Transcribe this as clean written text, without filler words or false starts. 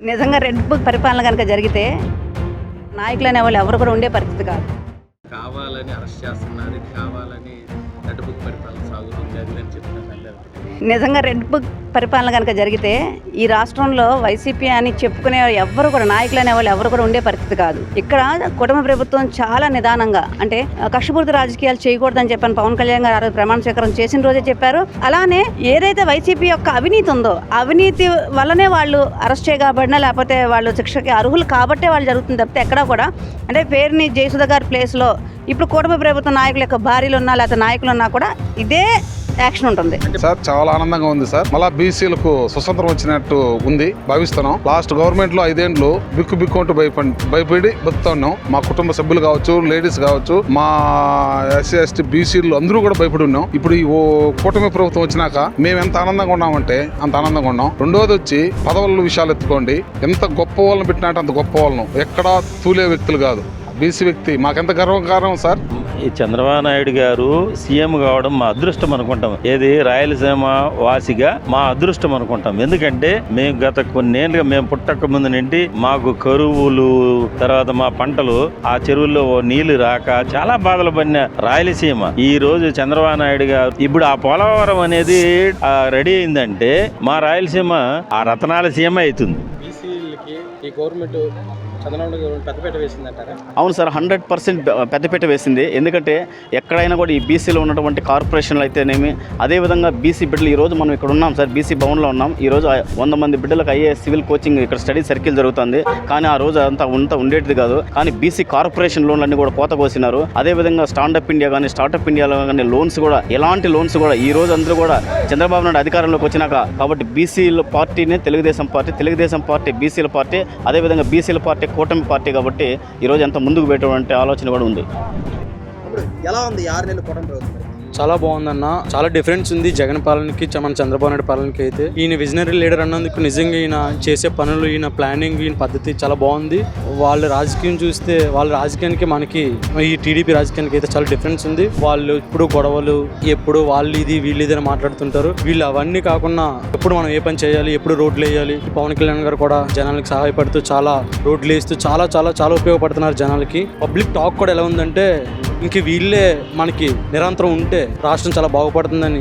నిజంగా red book పరిపాలన కనుక జరిగితే నాయకులు అనేవాళ్ళు ఎవరు కూడా ఉండే పరిస్థితి కాదు. కావాలని అరెస్ట్ చేస్తున్నారు, ఇది కావాలని రెడ్ బుక్ పరిపాలన సాగుతుంది అది అని చెప్తున్నారు. నిజంగా రెడ్ బుక్ పరిపాలన కనుక జరిగితే ఈ రాష్ట్రంలో వైసీపీ అని చెప్పుకునే ఎవరు కూడా నాయకులు అనేవాళ్ళు ఎవరు కూడా ఉండే పరిస్థితి కాదు. ఇక్కడ కుటుంబ ప్రభుత్వం చాలా నిదానంగా అంటే కక్షపూరిత రాజకీయాలు చేయకూడదని చెప్పని పవన్ కళ్యాణ్ గారు ప్రమాణ స్వీకారం చేసిన రోజే చెప్పారు. అలానే ఏదైతే వైసీపీ యొక్క అవినీతి ఉందో అవినీతి వల్లనే వాళ్ళు అరెస్ట్ చేయబడినా లేకపోతే వాళ్ళు శిక్షకి అర్హులు కాబట్టే వాళ్ళు జరుగుతుంది తప్పితే ఎక్కడా కూడా అంటే పేరుని జయసుధ గారి ప్లేస్లో ఇప్పుడు కుటుంబ ప్రభుత్వ నాయకుల యొక్క భార్యలు ఉన్నా లేకపోతే నాయకులు ఉన్నా కూడా ఇదే యాక్షన్ ఉంటుంది. సార్ చాలా ఆనందంగా ఉంది సార్. మళ్ళా బీసీలకు స్వతంత్రం వచ్చినట్టు ఉంది భావిస్తున్నాం. లాస్ట్ గవర్నమెంట్ లో 5 ఏళ్ళు బిక్కు అంటూ భయపడి బతుకుతున్నాం. మా కుటుంబ సభ్యులు కావచ్చు, లేడీస్ కావచ్చు, మా ఎస్సీ ఎస్టీ బీసీలు అందరూ కూడా భయపడి ఉన్నాం. ఇప్పుడు ఈ కూటమి ప్రభుత్వం వచ్చినాక మేము ఎంత ఆనందంగా ఉన్నామంటే అంత ఆనందంగా ఉన్నాం. రెండోది వచ్చి పదవుల విషయాలు ఎత్తుకోండి, ఎంత గొప్ప వాళ్ళని పెట్టినట్టు అంత గొప్ప వాళ్ళను ఎక్కడా తూలే వ్యక్తులు కాదు. బీసీ వ్యక్తి మాకెంత గర్వకారణం సార్. ఈ చంద్రబాబు నాయుడు గారు సీఎం కావడం మా అదృష్టం అనుకుంటాం. ఏది రాయలసీమ వాసిగా మా అదృష్టం అనుకుంటాం. ఎందుకంటే మేము గత కొన్నేళ్ళుగా మేము పుట్టక ముందు నుండి మాకు కరువులు తర్వాత మా పంటలు ఆ చెరువుల్లో నీళ్లు రాక చాలా బాధలు పడిన రాయలసీమ ఈ రోజు చంద్రబాబు నాయుడు గారు ఇప్పుడు ఆ పోలవరం అనేది రెడీ అయిందంటే మా రాయలసీమ ఆ రతనాల సీమ అవుతుంది. బీసీలకి ఈ గవర్నమెంట్ చంద్రబాబు గారు పెద్దపీట వేసిందంటారా? అవును సార్, 100% పెద్దపీట వేసింది. ఎందుకంటే ఎక్కడైనా కూడా ఈ బీసీలో ఉన్నటువంటి కార్పొరేషన్లు అయితేనేమి, అదేవిధంగా బీసీ బిడ్డలు ఈరోజు మనం ఇక్కడ ఉన్నాం సార్, బీసీ భవన్లో ఉన్నాం. ఈరోజు 100 మంది బిడ్డలకు ఐఏఎస్ సివిల్ కోచింగ్ ఇక్కడ స్టడీ సర్కిల్ జరుగుతుంది. కానీ ఆ రోజు అంతా ఉండేది కాదు. కానీ బీసీ కార్పొరేషన్ లోన్లన్నీ కూడా కోత కోసినారు. అదేవిధంగా స్టాండప్ ఇండియా కానీ స్టార్టప్ ఇండియాలో కానీ లోన్స్ కూడా ఎలాంటి లోన్స్ కూడా ఈ రోజు అందరూ కూడా చంద్రబాబు నాయుడు అధికారంలోకి వచ్చినాక కాబట్టి బీసీల పార్టీనే తెలుగుదేశం పార్టీ బీసీల పార్టీ, అదేవిధంగా బీసీల పార్టీ కూటమి పార్టీ కాబట్టి ఈరోజు ఎంత ముందుకు పెట్టేటువంటి ఆలోచన కూడా ఉంది. ఎలా ఉంది 6 నెలల కూటమి ప్రభుత్వం? చాలా బాగుందన్న. చాలా డిఫరెన్స్ ఉంది జగన్ పాలనకి మన చంద్రబాబు నాయుడు పాలనకి. అయితే ఈయన విజనరీ లీడర్ అన్నందుకు నిజంగా ఈయన చేసే పనులు, ఈయన ప్లానింగ్, ఈయన పద్ధతి చాలా బాగుంది. వాళ్ళ రాజకీయం చూస్తే వాళ్ళ రాజకీయానికి మనకి ఈ టీడీపీ రాజకీయానికి అయితే చాలా డిఫరెన్స్ ఉంది. వాళ్ళు ఎప్పుడు గొడవలు, ఎప్పుడు వాళ్ళు ఇది వీళ్ళు ఇది అని మాట్లాడుతుంటారు. వీళ్ళు అవన్నీ కాకుండా ఎప్పుడు మనం ఏ పని చేయాలి, ఎప్పుడు రోడ్లు వేయాలి. పవన్ కళ్యాణ్ గారు కూడా జనాలకి సహాయపడుతూ చాలా రోడ్లు వేస్తూ చాలా చాలా చాలా ఉపయోగపడుతున్నారు జనాలకి. పబ్లిక్ టాక్ కూడా ఎలా ఉందంటే ఇంక వీళ్ళే మనకి నిరంతరం ఉంటే రాష్ట్రం చాలా బాగుపడుతుందని